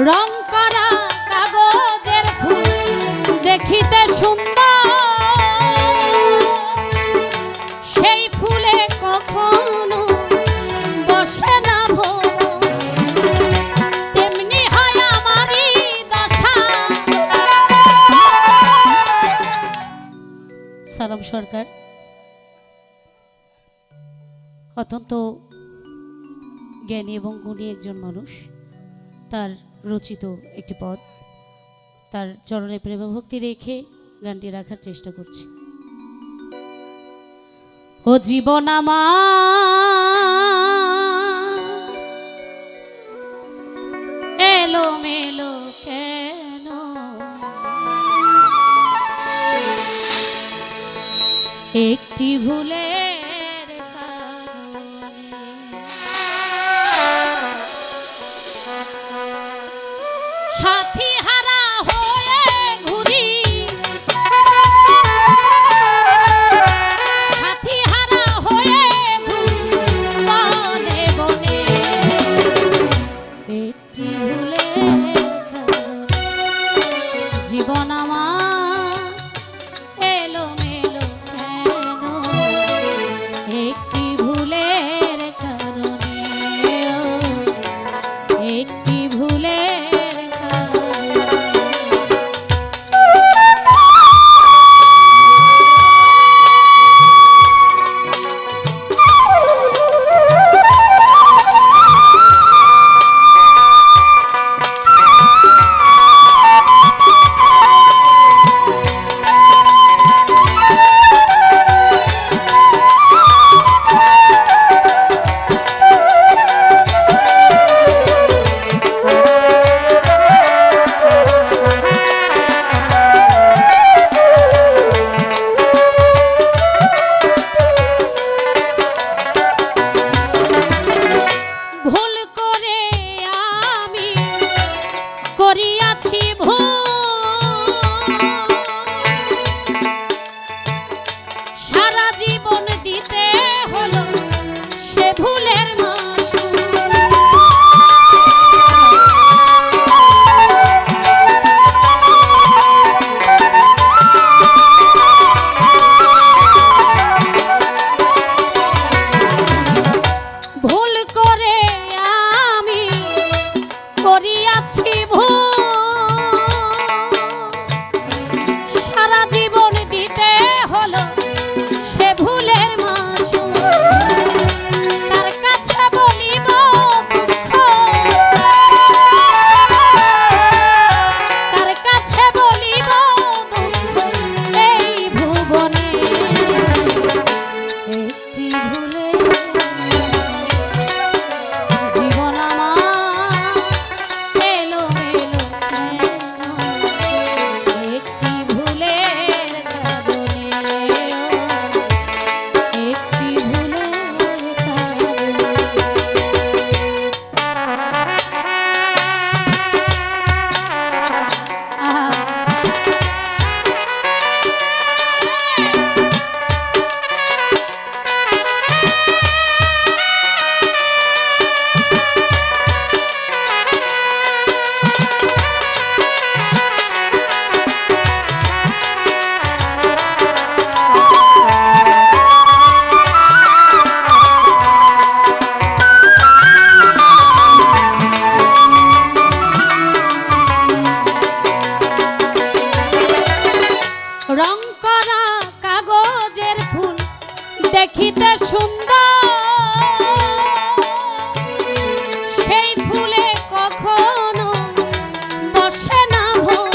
রং করা কাগজের ফুল দেখিতে সুন্দর, সেই ফুলে কখনো বসে না ভোর, তেমনি হয় আমারই দশা। সালাম সরকার অত্যন্ত জ্ঞানী এবং গুণী একজন মানুষ। তার রচিত একটি পদ, তার চরণে প্রেম ভক্তি রেখে গানটি রাখার চেষ্টা করছি। ও জীবন আমার এলো মেলো কেন, একটি ভুলের কারণে, সাথী হারা হয়ে ঘুরি, সাথী হারা হয়ে ঘুরি বনে বনে, একটি ভুলের কারণে জীবন আমার এলো মেলো কেন, একটি ভুলের কারণে, একটি ভুলের কারণে। করিয়াছি ভুল, সারা জীবন দিতে হলো সে ভুলের মাসুল। ভুল করে আমি করিয়াছি ভুল, সারা জীবন দিতে হলো সে ভুলের মাসুল। তার কাছে বলিব দুঃখ, তার কাছে বলিব দুঃখ, এই ভুবনে একটি ভুলে জীবন আমার এলো মেলো কেন, একটি ভুলের কারণে, একটি ভুলের কারণে। আহা রং করা কাগজের ফুল দেখিতে সুন্দর, সেই ফুলে কখনো বসে না ভোর,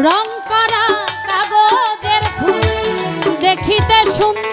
রং করা কাগজের ফুল দেখিতে সুন্দর,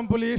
আসাম পুলিশ